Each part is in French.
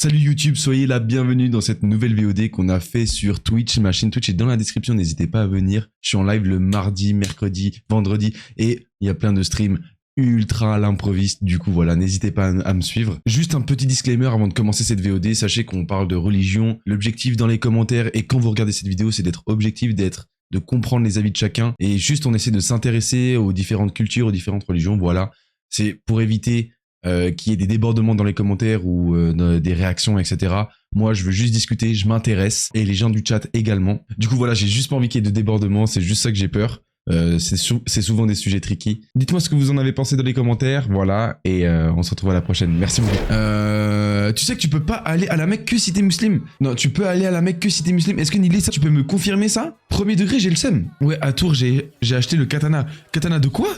Salut YouTube, soyez la bienvenue dans cette nouvelle VOD qu'on a fait sur Twitch. Ma chaîne Twitch est dans la description, n'hésitez pas à venir. Je suis en live le mardi, mercredi, vendredi et il y a plein de streams ultra à l'improviste. Du coup voilà, n'hésitez pas à me suivre. Juste un petit disclaimer avant de commencer cette VOD, sachez qu'on parle de religion. L'objectif dans les commentaires et quand vous regardez cette vidéo, c'est d'être objectif, de comprendre les avis de chacun et juste on essaie de s'intéresser aux différentes cultures, aux différentes religions. Voilà, c'est pour éviter qu'il y ait des débordements dans les commentaires ou des réactions, etc. Moi, je veux juste discuter, je m'intéresse, et les gens du chat également. Du coup, voilà, j'ai juste pas envie qu'il y ait de débordements, c'est juste ça que j'ai peur. C'est souvent des sujets tricky. Dites-moi ce que vous en avez pensé dans les commentaires, voilà, et on se retrouve à la prochaine. Merci beaucoup. Tu sais que tu peux pas aller à la Mecque que si t'es musulman. Non, tu peux aller à la Mecque que si t'es musulman. Est-ce que Nilé, ça, tu peux me confirmer ça? Premier degré, j'ai le seum. Ouais, à Tours, j'ai acheté le katana. Katana de quoi?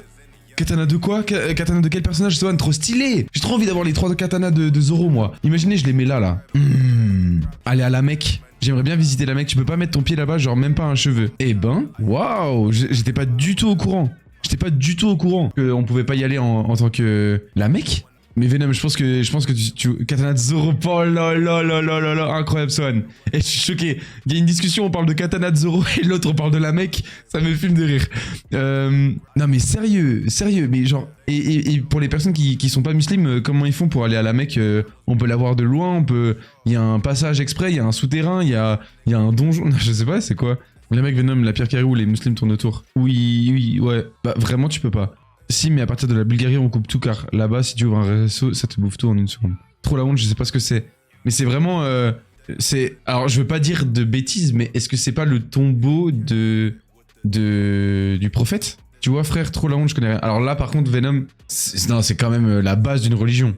Katana de quoi? Katana de quel personnage? Swan, trop stylé! J'ai trop envie d'avoir les 3 katanas de Zoro, moi. Imaginez, je les mets là. Allez à la Mecque. J'aimerais bien visiter la Mecque. Tu peux pas mettre ton pied là-bas, genre même pas un cheveu. Eh ben, waouh! J'étais pas du tout au courant. J'étais pas du tout au courant qu'on pouvait pas y aller en tant que... La Mecque? Mais Venom, je pense que tu katana de Zoro, oh là là là là là là, incroyable Swan. Et je suis choqué. Il y a une discussion, on parle de katana de Zoro et l'autre on parle de la Mecque, ça me filme de rire. Non mais sérieux, mais genre et pour les personnes qui sont pas musulmanes, comment ils font pour aller à la Mecque? On peut la voir de loin, il y a un passage exprès, il y a un souterrain, il y a un donjon, je sais pas, c'est quoi? La Mecque, Venom, la pierre carrée où les musulmans tournent autour. Oui, ouais. Bah vraiment tu peux pas. Si, mais à partir de la Bulgarie, on coupe tout car là-bas, si tu ouvres un réseau, ça te bouffe tout en une seconde. Trop la honte, je sais pas ce que c'est. Mais c'est vraiment... Alors, je veux pas dire de bêtises, mais est-ce que c'est pas le tombeau du prophète? Tu vois, frère, trop la honte, je connais rien. Alors là, par contre, Venom, c'est quand même la base d'une religion.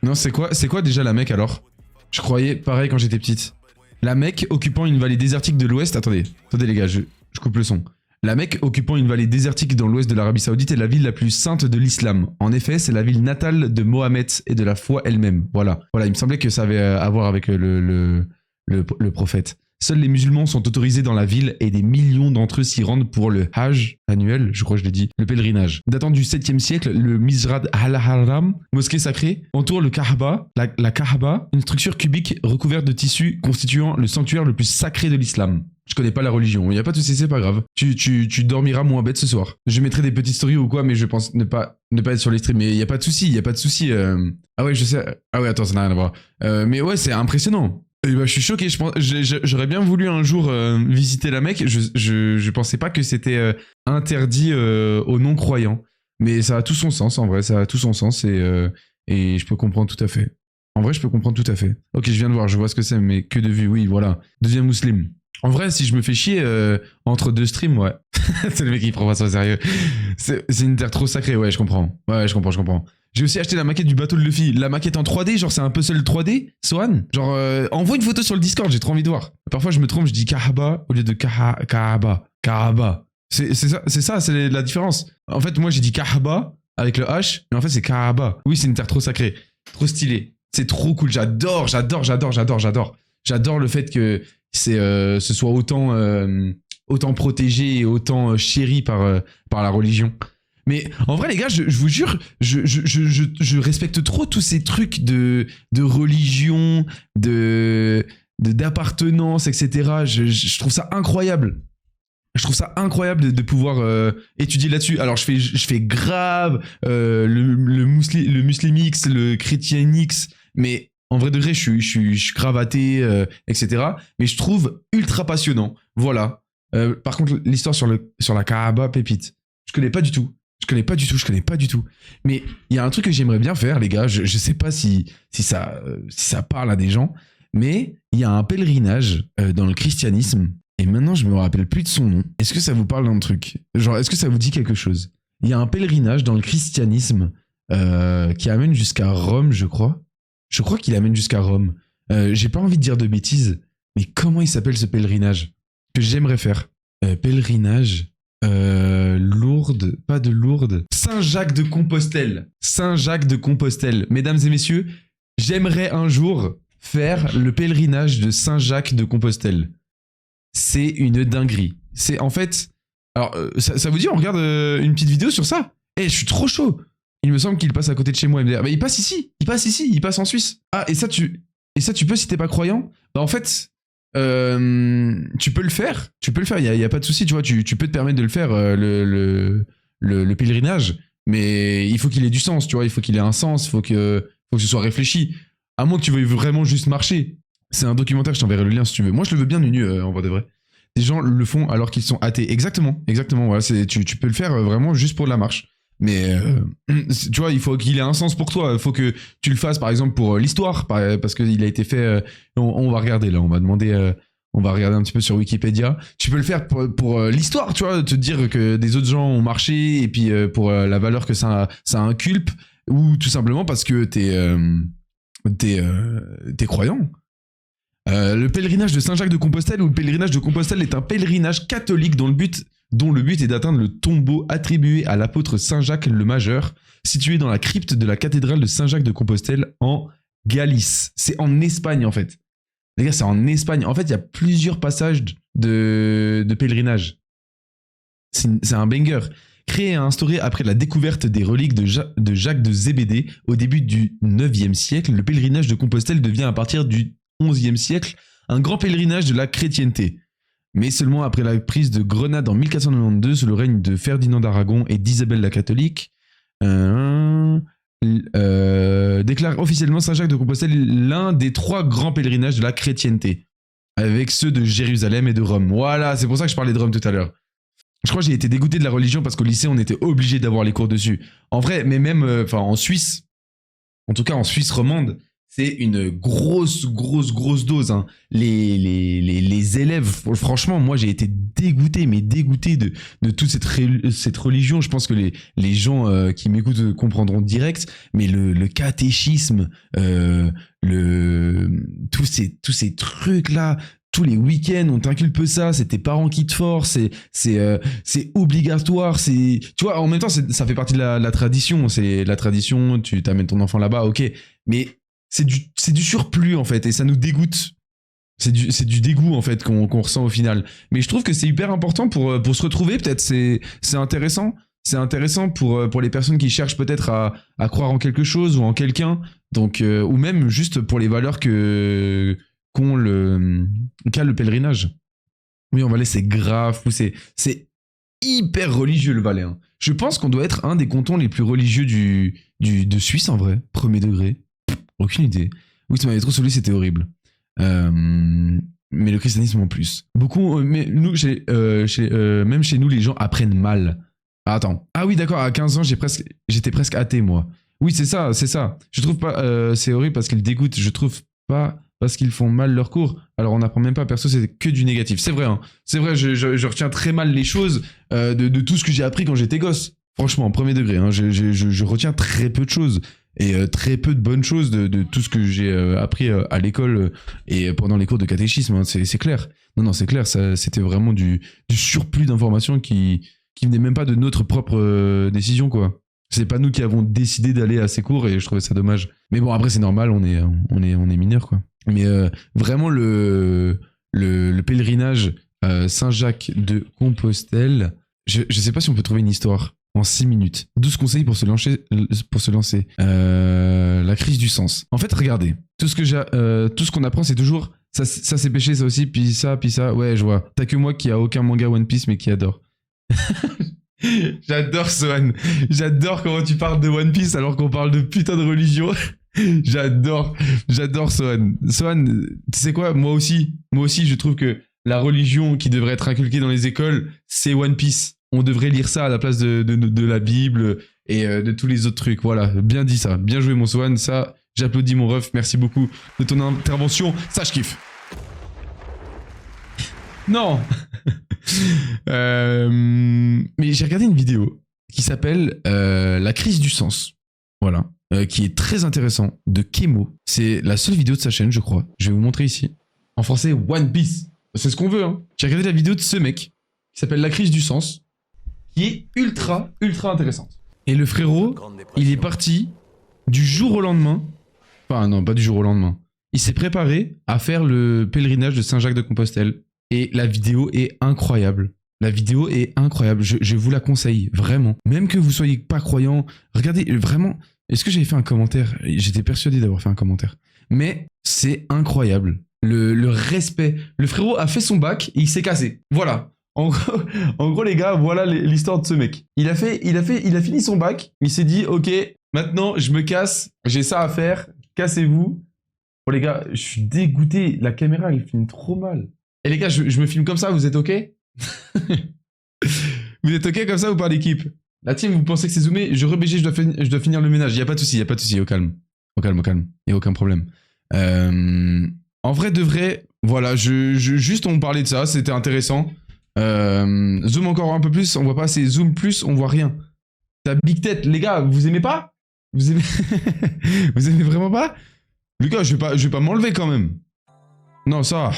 Non, c'est quoi déjà la Mecque, alors? Je croyais pareil quand j'étais petite. La Mecque occupant une vallée désertique de l'Ouest... Attendez les gars, je coupe le son. La Mecque, occupant une vallée désertique dans l'ouest de l'Arabie Saoudite, est la ville la plus sainte de l'islam. En effet, c'est la ville natale de Mohammed et de la foi elle-même. Voilà, il me semblait que ça avait à voir avec le prophète. Seuls les musulmans sont autorisés dans la ville et des millions d'entre eux s'y rendent pour le Hajj annuel, je crois que je l'ai dit, le pèlerinage. Datant du 7e siècle, le Mizrad al-Haram, mosquée sacrée, entoure le Kaaba, la Kaaba, une structure cubique recouverte de tissu constituant le sanctuaire le plus sacré de l'islam. Je connais pas la religion, y a pas de soucis, c'est pas grave. Tu dormiras moins bête ce soir. Je mettrai des petites stories ou quoi, mais je pense ne pas être sur les streams. Mais y a pas de soucis, Ah ouais, je sais. Ah ouais, attends, ça n'a rien à voir. Mais ouais, c'est impressionnant. Et bah, je suis choqué, j'aurais bien voulu un jour visiter la Mecque. Je pensais pas que c'était interdit aux non-croyants. Mais ça a tout son sens, en vrai, ça a tout son sens et je peux comprendre tout à fait. En vrai, je peux comprendre tout à fait. Ok, je viens de voir, je vois ce que c'est, mais que de vue, oui, voilà. Deuxième musulman. En vrai, si je me fais chier entre deux streams, ouais. C'est le mec qui prend pas ça au sérieux. C'est une terre trop sacrée, ouais, je comprends. Ouais, je comprends. J'ai aussi acheté la maquette du bateau de Luffy. La maquette en 3D, genre c'est un puzzle 3D, Swan. Genre, envoie une photo sur le Discord, j'ai trop envie de voir. Parfois, je me trompe, je dis Kaaba au lieu de Kaaba. C'est ça, c'est la différence. En fait, moi, j'ai dit Kaaba avec le H, mais en fait, c'est Kaaba. Oui, c'est une terre trop sacrée. Trop stylée. C'est trop cool. J'adore le fait que ce soit autant protégé et autant chéri par la religion. Mais en vrai, les gars, je vous jure, je respecte trop tous ces trucs de religion, d'appartenance, etc. Je trouve ça incroyable. Je trouve ça incroyable de pouvoir étudier là-dessus. Alors, je fais grave le muslimix, le chrétienix, mais en vrai de vrai, je suis grave athée, etc. Mais je trouve ultra passionnant. Voilà. Par contre, l'histoire sur la Kaaba, pépite. Je connais pas du tout. Mais il y a un truc que j'aimerais bien faire, les gars. Je sais pas si ça parle à des gens, mais il y a un pèlerinage dans le christianisme. Et maintenant, je me rappelle plus de son nom. Est-ce que ça vous parle d'un truc? Genre, est-ce que ça vous dit quelque chose? Il y a un pèlerinage dans le christianisme qui amène jusqu'à Rome, je crois. Je crois qu'il amène jusqu'à Rome. J'ai pas envie de dire de bêtises, mais comment il s'appelle ce pèlerinage que j'aimerais faire? Pèlerinage Lourdes, pas de Lourdes. Saint-Jacques de Compostelle. Mesdames et messieurs, j'aimerais un jour faire le pèlerinage de Saint-Jacques de Compostelle. C'est une dinguerie. C'est en fait... Alors, ça vous dit, on regarde une petite vidéo sur ça? Eh, je suis trop chaud. Il me semble qu'il passe à côté de chez moi. Il passe ici. Il passe en Suisse. Ah, et ça, Et ça, tu peux si t'es pas croyant. Bah, en fait, tu peux le faire. Il y a pas de souci, tu vois. Tu peux te permettre de le faire, le pèlerinage. Mais il faut qu'il ait du sens, tu vois. Il faut qu'il ait un sens. Faut que ce soit réfléchi. À moins que tu veuilles vraiment juste marcher. C'est un documentaire, je t'enverrai le lien si tu veux. Moi, je le veux bien, Nunu, en vrai de vrai. Des gens le font alors qu'ils sont athées. Exactement. Voilà, tu peux le faire vraiment juste pour la marche. Mais tu vois, il faut qu'il ait un sens pour toi. Il faut que tu le fasses, par exemple, pour l'histoire, parce qu'il a été fait. On va regarder là. On va demander. On va regarder un petit peu sur Wikipédia. Tu peux le faire pour l'histoire, tu vois, te dire que des autres gens ont marché et puis pour la valeur que ça inculpe, ou tout simplement parce que t'es croyant. Le pèlerinage de Saint-Jacques de Compostelle ou le pèlerinage de Compostelle est un pèlerinage catholique dont le but est d'atteindre le tombeau attribué à l'apôtre Saint-Jacques le Majeur, situé dans la crypte de la cathédrale de Saint-Jacques de Compostelle en Galice. C'est en Espagne en fait. Les gars, c'est en Espagne. En fait, il y a plusieurs passages de pèlerinage. C'est un banger. Créé et instauré après la découverte des reliques de Jacques de Zébédée au début du 9e siècle, le pèlerinage de Compostelle devient à partir du 11e siècle un grand pèlerinage de la chrétienté. Mais seulement après la prise de Grenade en 1492 sous le règne de Ferdinand d'Aragon et d'Isabelle la catholique, déclare officiellement Saint-Jacques de Compostelle l'un des 3 grands pèlerinages de la chrétienté, avec ceux de Jérusalem et de Rome. Voilà, c'est pour ça que je parlais de Rome tout à l'heure. Je crois que j'ai été dégoûté de la religion parce qu'au lycée, on était obligé d'avoir les cours dessus. En vrai, mais même en Suisse, en tout cas en Suisse romande, c'est une grosse dose. Hein. Les élèves, franchement, moi j'ai été dégoûté de toute cette religion. Je pense que les gens qui m'écoutent comprendront direct, mais le catéchisme, tous ces trucs-là, tous les week-ends, on t'inculpe ça, c'est tes parents qui te forcent, c'est obligatoire, tu vois, en même temps, ça fait partie de la tradition, c'est la tradition, tu t'amènes ton enfant là-bas, ok, mais c'est du surplus en fait, et ça nous dégoûte. C'est du dégoût en fait qu'on ressent au final. Mais je trouve que c'est hyper important pour se retrouver, peut-être, c'est intéressant. C'est intéressant pour les personnes qui cherchent peut-être à croire en quelque chose ou en quelqu'un, donc, ou même juste pour les valeurs qu'a le pèlerinage. Oui, en Valais, c'est grave, c'est hyper religieux le Valais. Hein. Je pense qu'on doit être un des cantons les plus religieux de Suisse en vrai, premier degré. Aucune idée. Oui, ça m'avait trop saoulé, c'était horrible. Mais le christianisme en plus. Beaucoup, mais nous, même chez nous, les gens apprennent mal. Ah, attends. Ah oui, d'accord, à 15 ans, j'étais presque athée, moi. Oui, c'est ça. Je trouve pas, c'est horrible parce qu'ils dégoûtent. Je trouve pas parce qu'ils font mal leurs cours. Alors on n'apprend même pas, perso, c'est que du négatif. C'est vrai, hein. C'est vrai, je retiens très mal les choses de tout ce que j'ai appris quand j'étais gosse. Franchement, premier degré, hein, je retiens très peu de choses. Et très peu de bonnes choses de tout ce que j'ai appris à l'école et pendant les cours de catéchisme, hein, c'est clair. Non, c'est clair, c'était vraiment du surplus d'informations qui venait même pas de notre propre décision, quoi. C'est pas nous qui avons décidé d'aller à ces cours et je trouvais ça dommage. Mais bon, après, c'est normal, on est mineurs, quoi. Mais vraiment, le pèlerinage Saint-Jacques de Compostelle, je sais pas si on peut trouver une histoire. En 6 minutes. 12 conseils pour se lancer. La crise du sens. En fait, regardez. Tout ce qu'on apprend, c'est toujours ça c'est péché, ça aussi, puis ça. Ouais, je vois. T'as que moi qui a aucun manga One Piece, mais qui adore. J'adore Sohan. J'adore comment tu parles de One Piece alors qu'on parle de putain de religion. J'adore Sohan. Sohan, tu sais quoi, moi aussi, je trouve que la religion qui devrait être inculquée dans les écoles, c'est One Piece. On devrait lire ça à la place de la Bible et de tous les autres trucs. Voilà, bien dit ça. Bien joué, mon Sohan. Ça, j'applaudis mon ref. Merci beaucoup de ton intervention. Ça, je kiffe. Non. Mais j'ai regardé une vidéo qui s'appelle La crise du sens. Voilà. Qui est très intéressant, de Kemo. C'est la seule vidéo de sa chaîne, je crois. Je vais vous montrer ici. En français, One Piece. C'est ce qu'on veut, hein. J'ai regardé la vidéo de ce mec qui s'appelle La crise du sens, qui est ultra intéressante. Et le frérot, il est parti du jour au lendemain. Enfin, non, pas du jour au lendemain. Il s'est préparé à faire le pèlerinage de Saint-Jacques de Compostelle. Et la vidéo est incroyable. Je vous la conseille, vraiment. Même que vous soyez pas croyant, regardez, vraiment. Est-ce que j'avais fait un commentaire? J'étais persuadé d'avoir fait un commentaire. Mais c'est incroyable. Le respect. Le frérot a fait son bac et il s'est cassé. Voilà. En gros, les gars, voilà l'histoire de ce mec. Il a fini son bac. Il s'est dit, ok, maintenant je me casse. J'ai ça à faire. Cassez-vous. Bon les gars, je suis dégoûté. La caméra, elle filme trop mal. Et les gars, je me filme comme ça. Vous êtes ok? Vous êtes ok comme ça ou pas l'équipe? La team, vous pensez que c'est zoomé? Je rebégé, je dois finir le ménage. Y a pas de souci, au calme. Au calme, au calme. Y a aucun problème. En vrai de vrai, voilà, juste on parlait de ça, c'était intéressant. Zoom encore un peu plus, on voit pas assez. Zoom plus, on voit rien. Ta big tête, les gars, vous aimez pas? Vous aimez vous aimez vraiment pas? Les gars, je vais pas m'enlever quand même. Non, ça.